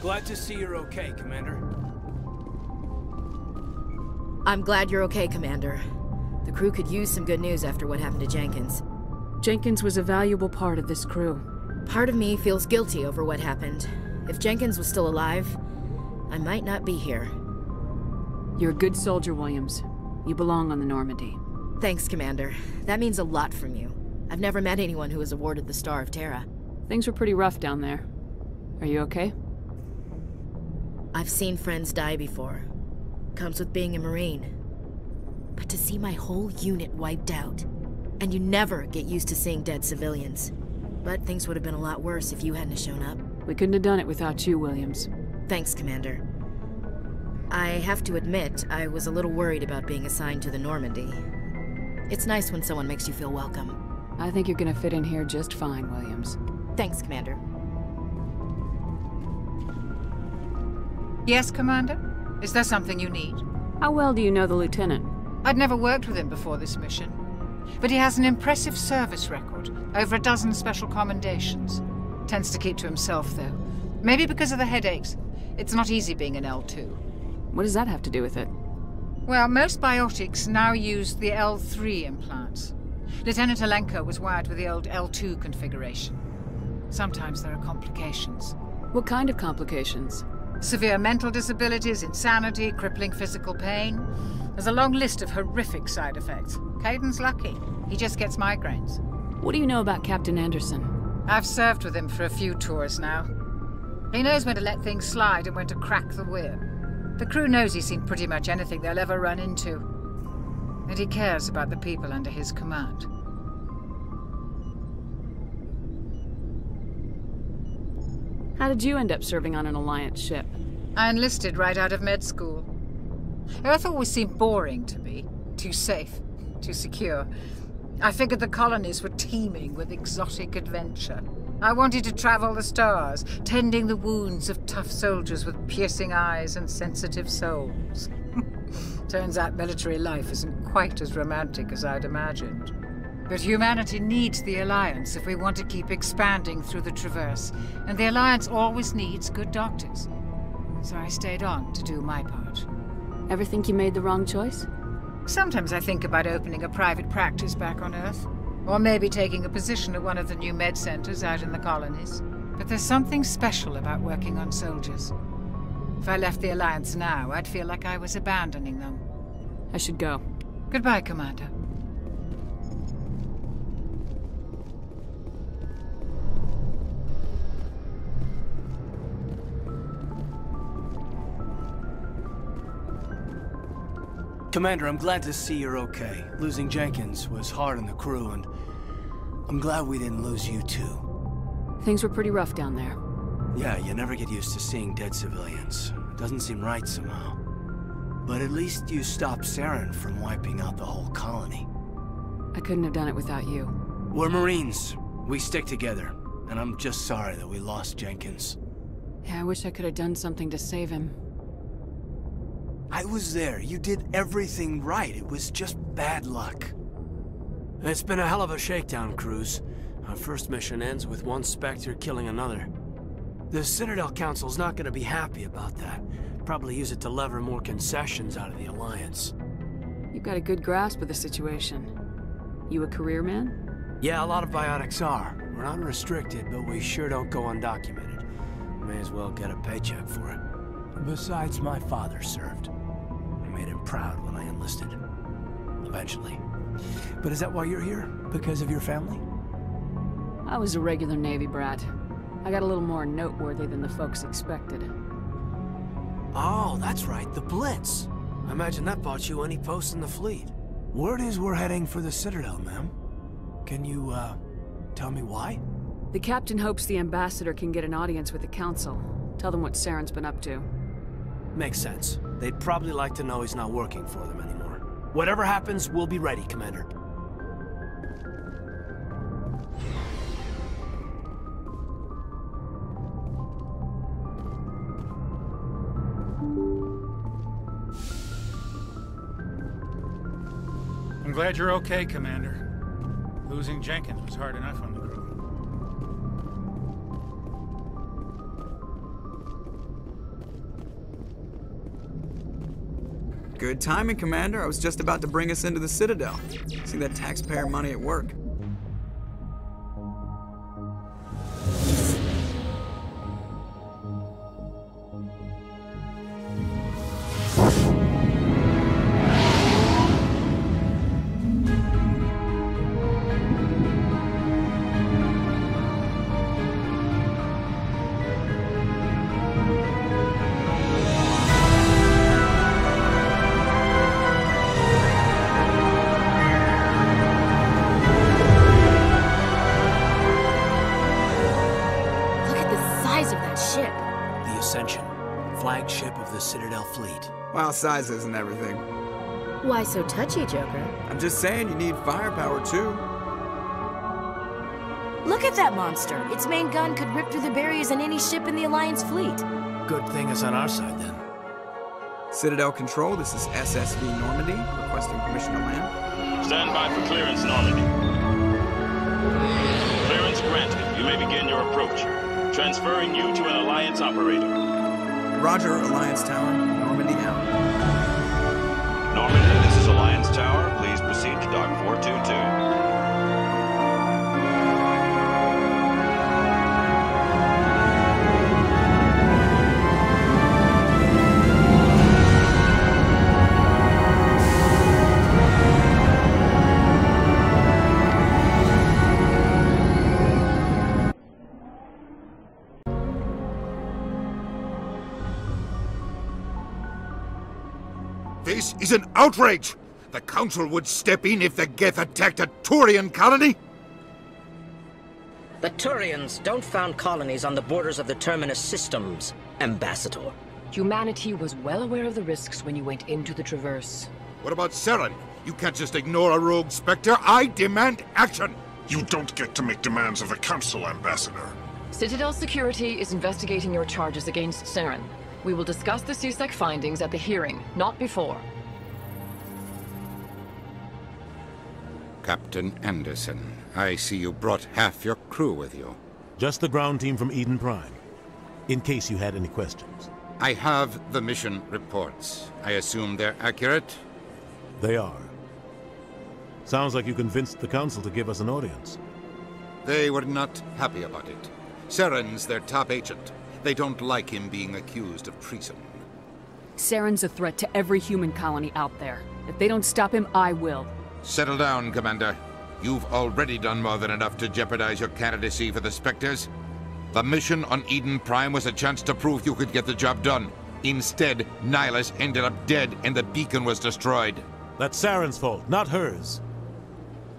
Glad to see you're okay, Commander. I'm glad you're okay, Commander. The crew could use some good news after what happened to Jenkins. Jenkins was a valuable part of this crew. Part of me feels guilty over what happened. If Jenkins was still alive, I might not be here. You're a good soldier, Williams. You belong on the Normandy. Thanks, Commander. That means a lot from you. I've never met anyone who was awarded the Star of Terra. Things were pretty rough down there. Are you okay? I've seen friends die before. Comes with being a Marine. But to see my whole unit wiped out, and you never get used to seeing dead civilians. But things would have been a lot worse if you hadn't shown up. We couldn't have done it without you, Williams. Thanks, Commander. I have to admit, I was a little worried about being assigned to the Normandy. It's nice when someone makes you feel welcome. I think you're gonna fit in here just fine, Williams. Thanks, Commander. Yes, Commander? Is there something you need? How well do you know the Lieutenant? I'd never worked with him before this mission. But he has an impressive service record, over a dozen special commendations. Tends to keep to himself, though. Maybe because of the headaches. It's not easy being an L2. What does that have to do with it? Well, most biotics now use the L3 implants. Lieutenant Alenko was wired with the old L2 configuration. Sometimes there are complications. What kind of complications? Severe mental disabilities, insanity, crippling physical pain. There's a long list of horrific side effects. Caden's lucky. He just gets migraines. What do you know about Captain Anderson? I've served with him for a few tours now. He knows when to let things slide and when to crack the whip. The crew knows he's seen pretty much anything they'll ever run into. And he cares about the people under his command. How did you end up serving on an Alliance ship? I enlisted right out of med school. Earth always seemed boring to me. Too safe, too secure. I figured the colonies were teeming with exotic adventure. I wanted to travel the stars, tending the wounds of tough soldiers with piercing eyes and sensitive souls. Turns out military life isn't quite as romantic as I'd imagined. But humanity needs the Alliance if we want to keep expanding through the Traverse, and the Alliance always needs good doctors. So I stayed on to do my part. Ever think you made the wrong choice? Sometimes I think about opening a private practice back on Earth. Or maybe taking a position at one of the new med centers out in the colonies. But there's something special about working on soldiers. If I left the Alliance now, I'd feel like I was abandoning them. I should go. Goodbye, Commander. Commander, I'm glad to see you're okay. Losing Jenkins was hard on the crew, and I'm glad we didn't lose you too. Things were pretty rough down there. Yeah, you never get used to seeing dead civilians. It doesn't seem right somehow. But at least you stopped Saren from wiping out the whole colony. I couldn't have done it without you. We're Marines. We stick together. And I'm just sorry that we lost Jenkins. Yeah, I wish I could have done something to save him. I was there. You did everything right. It was just bad luck. It's been a hell of a shakedown, Cruz. Our first mission ends with one Spectre killing another. The Citadel Council's not gonna be happy about that. Probably use it to lever more concessions out of the Alliance. You've got a good grasp of the situation. You a career man? Yeah, a lot of biotics are. We're not restricted, but we sure don't go undocumented. May as well get a paycheck for it. Besides, my father served. I made him proud when I enlisted. Eventually. But is that why you're here? Because of your family? I was a regular Navy brat. I got a little more noteworthy than the folks expected. Oh, that's right, the Blitz. I imagine that bought you any post in the fleet. Word is we're heading for the Citadel, ma'am. Can you, tell me why? The captain hopes the ambassador can get an audience with the council. Tell them what Saren's been up to. Makes sense. They'd probably like to know he's not working for them anymore. Whatever happens, we'll be ready, Commander. I'm glad you're okay, Commander. Losing Jenkins was hard enough on the crew. Good timing, Commander. I was just about to bring us into the Citadel. See that taxpayer money at work. Flagship of the Citadel fleet. Well, size isn't everything. Why so touchy, Joker? I'm just saying you need firepower, too. Look at that monster! Its main gun could rip through the barriers in any ship in the Alliance fleet. Good thing it's on our side, then. Citadel Control, this is SSV Normandy, requesting permission to land. Stand by for clearance, Normandy. Clearance granted. You may begin your approach. Transferring you to an Alliance operator. Roger, Alliance Tower. Normandy out. Normandy, this is Alliance Tower. Please proceed to Dock 422. This is an outrage! The Council would step in if the Geth attacked a Turian colony? The Turians don't found colonies on the borders of the Terminus systems, Ambassador. Humanity was well aware of the risks when you went into the Traverse. What about Saren? You can't just ignore a rogue Spectre. I demand action! You don't get to make demands of the Council, Ambassador. Citadel Security is investigating your charges against Saren. We will discuss the CSEC findings at the hearing, not before. Captain Anderson, I see you brought half your crew with you. Just the ground team from Eden Prime, in case you had any questions. I have the mission reports. I assume they're accurate? They are. Sounds like you convinced the Council to give us an audience. They were not happy about it. Saren's their top agent. They don't like him being accused of treason. Saren's a threat to every human colony out there. If they don't stop him, I will. Settle down, Commander. You've already done more than enough to jeopardize your candidacy for the Spectres. The mission on Eden Prime was a chance to prove you could get the job done. Instead, Nihilus ended up dead and the beacon was destroyed. That's Saren's fault, not hers.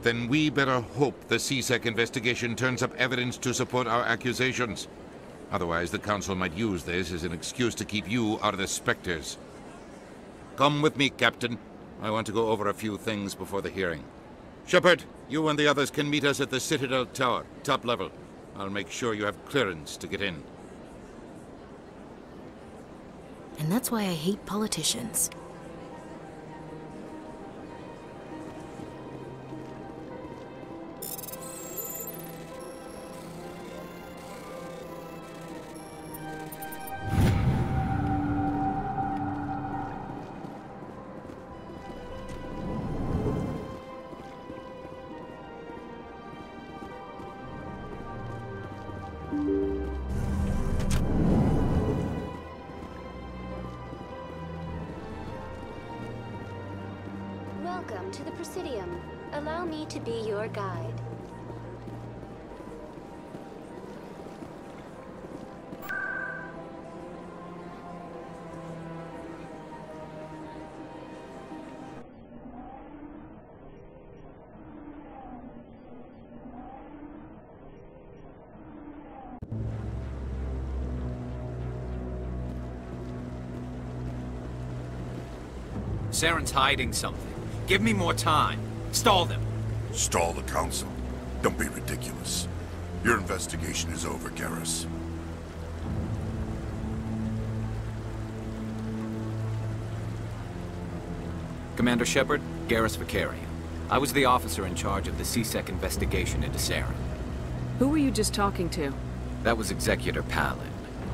Then we better hope the CSEC investigation turns up evidence to support our accusations. Otherwise, the Council might use this as an excuse to keep you out of the Spectres. Come with me, Captain. I want to go over a few things before the hearing. Shepard, you and the others can meet us at the Citadel Tower, top level. I'll make sure you have clearance to get in. And that's why I hate politicians. Welcome to the Presidium. Allow me to be your guide. Saren's hiding something. Give me more time. Stall them. Stall the Council? Don't be ridiculous. Your investigation is over, Garrus. Commander Shepard, Garrus Vicarian. I was the officer in charge of the CSEC investigation into Saren. Who were you just talking to? That was Executor Palin,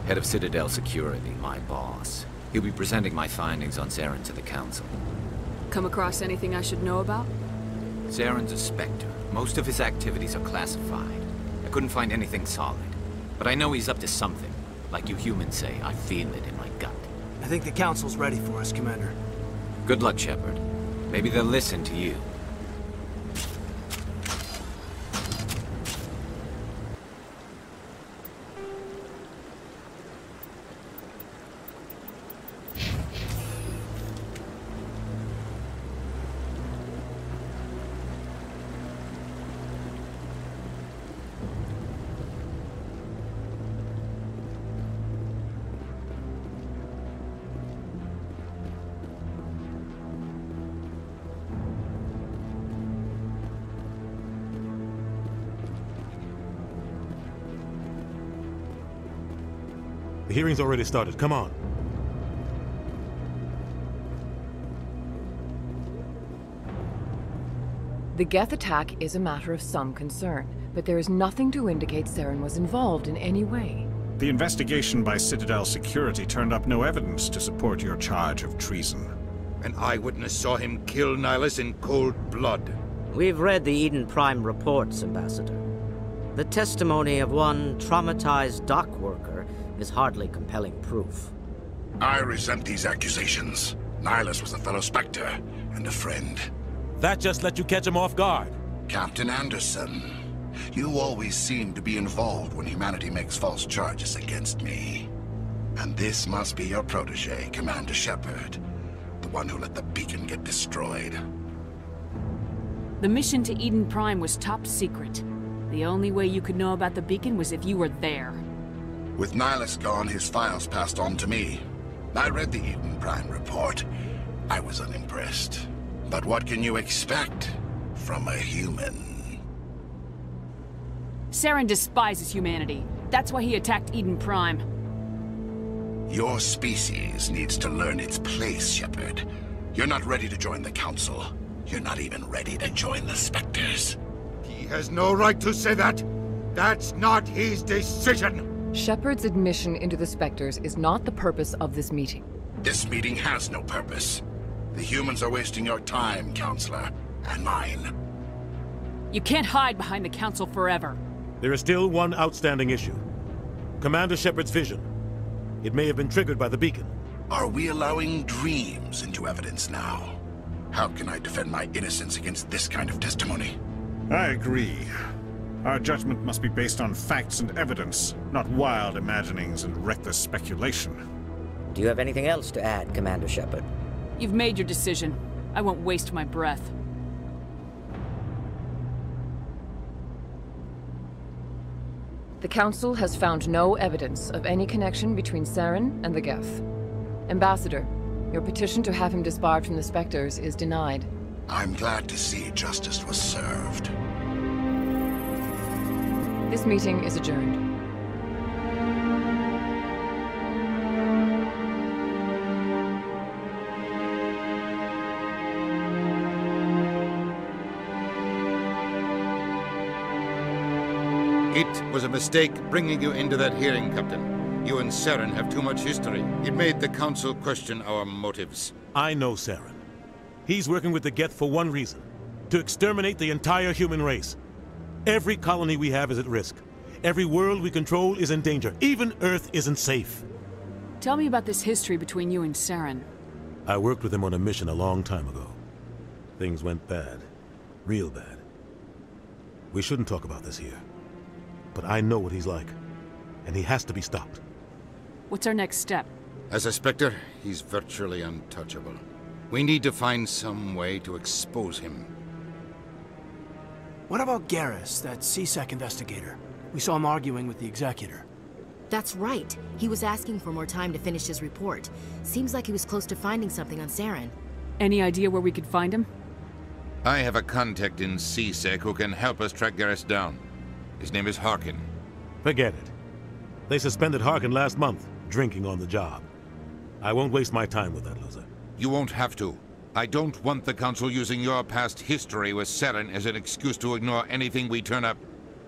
head of Citadel Security, my boss. He'll be presenting my findings on Saren to the Council. Come across anything I should know about? Saren's a Spectre. Most of his activities are classified. I couldn't find anything solid. But I know he's up to something. Like you humans say, I feel it in my gut. I think the Council's ready for us, Commander. Good luck, Shepard. Maybe they'll listen to you. The hearing's already started. Come on. The Geth attack is a matter of some concern, but there is nothing to indicate Saren was involved in any way. The investigation by Citadel Security turned up no evidence to support your charge of treason. An eyewitness saw him kill Nihilus in cold blood. We've read the Eden Prime reports, Ambassador. The testimony of one traumatized dock worker is hardly compelling proof. I resent these accusations. Nihilus was a fellow Spectre and a friend. That just let you catch him off guard. Captain Anderson, you always seem to be involved when humanity makes false charges against me. And this must be your protege, Commander Shepard, the one who let the beacon get destroyed. The mission to Eden Prime was top secret. The only way you could know about the beacon was if you were there. With Nihilus gone, his files passed on to me. I read the Eden Prime report. I was unimpressed. But what can you expect from a human? Saren despises humanity. That's why he attacked Eden Prime. Your species needs to learn its place, Shepard. You're not ready to join the Council. You're not even ready to join the Spectres. He has no right to say that. That's not his decision. Shepard's admission into the Spectres is not the purpose of this meeting. This meeting has no purpose. The humans are wasting your time, Counselor, and mine. You can't hide behind the Council forever. There is still one outstanding issue. Commander Shepard's vision. It may have been triggered by the beacon. Are we allowing dreams into evidence now? How can I defend my innocence against this kind of testimony? I agree. Our judgment must be based on facts and evidence, not wild imaginings and reckless speculation. Do you have anything else to add, Commander Shepard? You've made your decision. I won't waste my breath. The Council has found no evidence of any connection between Saren and the Geth. Ambassador, your petition to have him disbarred from the Spectres is denied. I'm glad to see justice was served. This meeting is adjourned. It was a mistake bringing you into that hearing, Captain. You and Saren have too much history. It made the Council question our motives. I know Saren. He's working with the Geth for one reason. To exterminate the entire human race. Every colony we have is at risk. Every world we control is in danger. Even Earth isn't safe. Tell me about this history between you and Saren. I worked with him on a mission a long time ago. Things went bad. Real bad. We shouldn't talk about this here. But I know what he's like. And he has to be stopped. What's our next step? As a Spectre, he's virtually untouchable. We need to find some way to expose him. What about Garrus, that CSEC investigator? We saw him arguing with the Executor. That's right. He was asking for more time to finish his report. Seems like he was close to finding something on Saren. Any idea where we could find him? I have a contact in CSEC who can help us track Garrus down. His name is Harkin. Forget it. They suspended Harkin last month, drinking on the job. I won't waste my time with that loser. You won't have to. I don't want the Council using your past history with Saren as an excuse to ignore anything we turn up.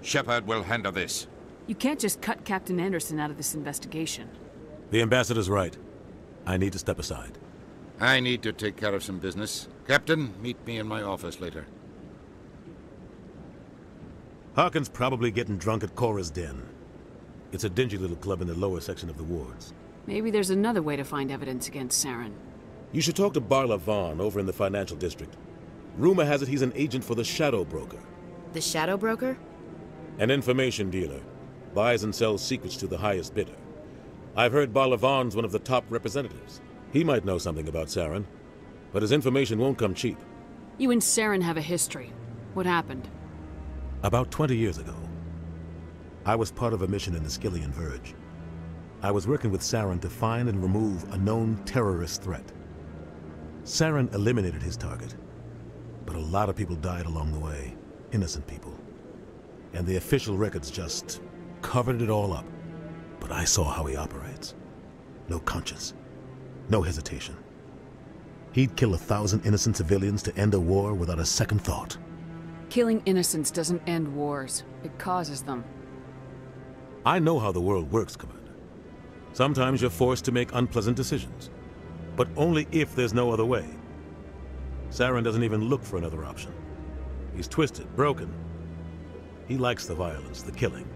Shepard will handle this. You can't just cut Captain Anderson out of this investigation. The Ambassador's right. I need to step aside. I need to take care of some business. Captain, meet me in my office later. Harkin's probably getting drunk at Cora's Den. It's a dingy little club in the lower section of the wards. Maybe there's another way to find evidence against Saren. You should talk to Barla Vaughn over in the financial district. Rumor has it he's an agent for the Shadow Broker. The Shadow Broker? An information dealer. Buys and sells secrets to the highest bidder. I've heard Barla Vaughn's one of the top representatives. He might know something about Saren, but his information won't come cheap. You and Saren have a history. What happened? About 20 years ago, I was part of a mission in the Skillian Verge. I was working with Saren to find and remove a known terrorist threat. Saren eliminated his target, but a lot of people died along the way, innocent people. And the official records just covered it all up. But I saw how he operates. No conscience, no hesitation. He'd kill 1,000 innocent civilians to end a war without a second thought. Killing innocents doesn't end wars. It causes them. I know how the world works, Commander. Sometimes you're forced to make unpleasant decisions, but only if there's no other way. Saren doesn't even look for another option. He's twisted, broken. He likes the violence, the killing.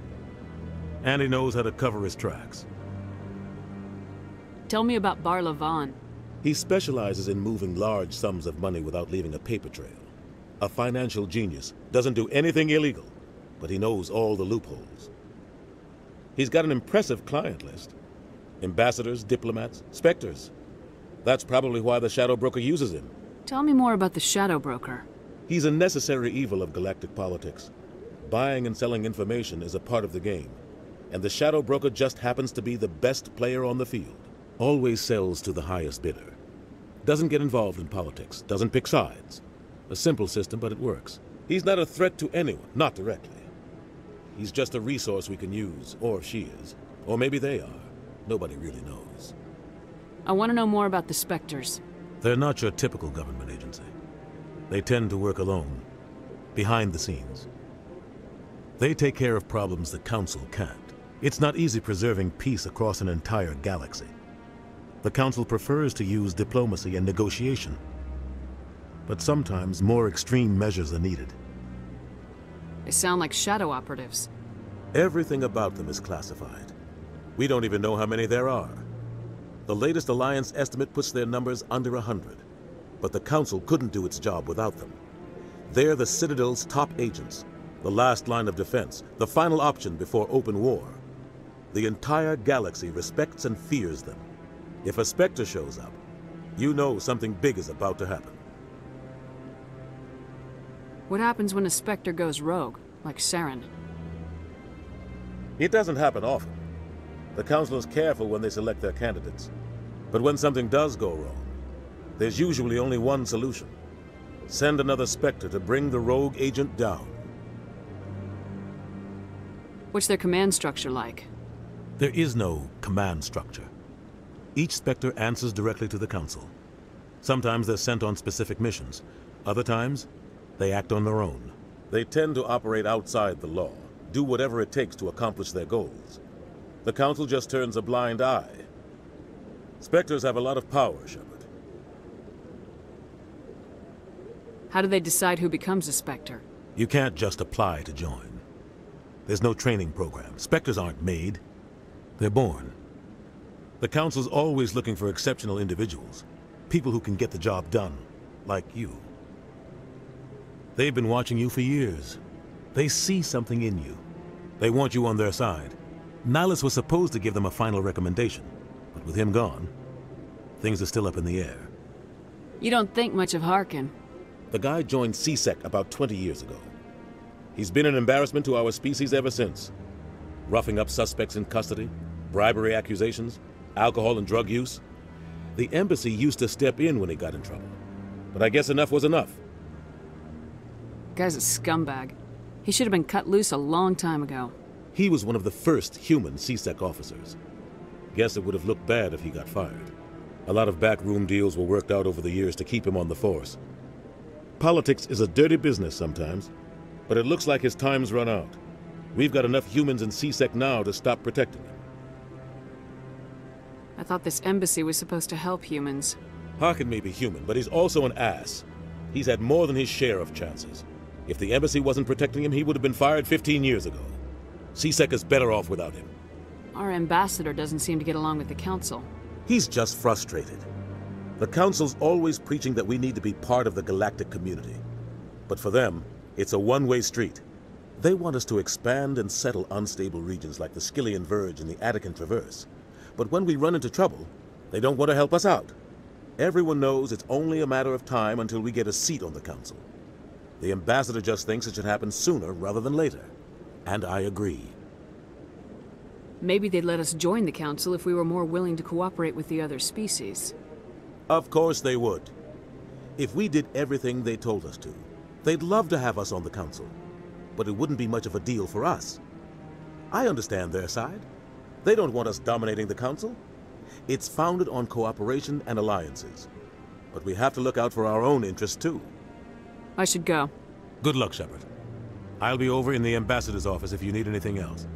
And he knows how to cover his tracks. Tell me about Barla Vaughn. He specializes in moving large sums of money without leaving a paper trail. A financial genius, doesn't do anything illegal, but he knows all the loopholes. He's got an impressive client list. Ambassadors, diplomats, specters. That's probably why the Shadow Broker uses him. Tell me more about the Shadow Broker. He's a necessary evil of galactic politics. Buying and selling information is a part of the game, and the Shadow Broker just happens to be the best player on the field. Always sells to the highest bidder. Doesn't get involved in politics, doesn't pick sides. A simple system, but it works. He's not a threat to anyone, not directly. He's just a resource we can use, or she is. Or maybe they are. Nobody really knows. I want to know more about the Spectres. They're not your typical government agency. They tend to work alone, behind the scenes. They take care of problems the Council can't. It's not easy preserving peace across an entire galaxy. The Council prefers to use diplomacy and negotiation. But sometimes more extreme measures are needed. They sound like shadow operatives. Everything about them is classified. We don't even know how many there are. The latest Alliance estimate puts their numbers under 100. But the Council couldn't do its job without them. They're the Citadel's top agents, the last line of defense, the final option before open war. The entire galaxy respects and fears them. If a Spectre shows up, you know something big is about to happen. What happens when a Spectre goes rogue, like Saren? It doesn't happen often. The Council is careful when they select their candidates. But when something does go wrong, there's usually only one solution. Send another Spectre to bring the rogue agent down. What's their command structure like? There is no command structure. Each Spectre answers directly to the Council. Sometimes they're sent on specific missions. Other times, they act on their own. They tend to operate outside the law, do whatever it takes to accomplish their goals. The Council just turns a blind eye. Spectres have a lot of power, Shepard. How do they decide who becomes a Spectre? You can't just apply to join. There's no training program. Spectres aren't made. They're born. The Council's always looking for exceptional individuals. People who can get the job done, like you. They've been watching you for years. They see something in you. They want you on their side. Nihilus was supposed to give them a final recommendation, but with him gone, things are still up in the air. You don't think much of Harkin. The guy joined CSEC about 20 years ago. He's been an embarrassment to our species ever since. Roughing up suspects in custody, bribery accusations, alcohol and drug use. The embassy used to step in when he got in trouble. But I guess enough was enough. Guy's a scumbag. He should have been cut loose a long time ago. He was one of the first human CSEC officers. Guess it would have looked bad if he got fired. A lot of backroom deals were worked out over the years to keep him on the force. Politics is a dirty business sometimes, but it looks like his time's run out. We've got enough humans in CSEC now to stop protecting him. thought this embassy was supposed to help humans. Harkin may be human, but he's also an ass. He's had more than his share of chances. If the embassy wasn't protecting him, he would have been fired 15 years ago. C-Sec is better off without him. Our ambassador doesn't seem to get along with the Council. He's just frustrated. The Council's always preaching that we need to be part of the galactic community. But for them, it's a one-way street. They want us to expand and settle unstable regions like the Skyllian Verge and the Attican Traverse. But when we run into trouble, they don't want to help us out. Everyone knows it's only a matter of time until we get a seat on the Council. The ambassador just thinks it should happen sooner rather than later. And I agree. Maybe they'd let us join the Council if we were more willing to cooperate with the other species. Of course they would. If we did everything they told us to, they'd love to have us on the Council. But it wouldn't be much of a deal for us. I understand their side. They don't want us dominating the Council. It's founded on cooperation and alliances. But we have to look out for our own interests, too. I should go. Good luck, Shepard. I'll be over in the ambassador's office if you need anything else.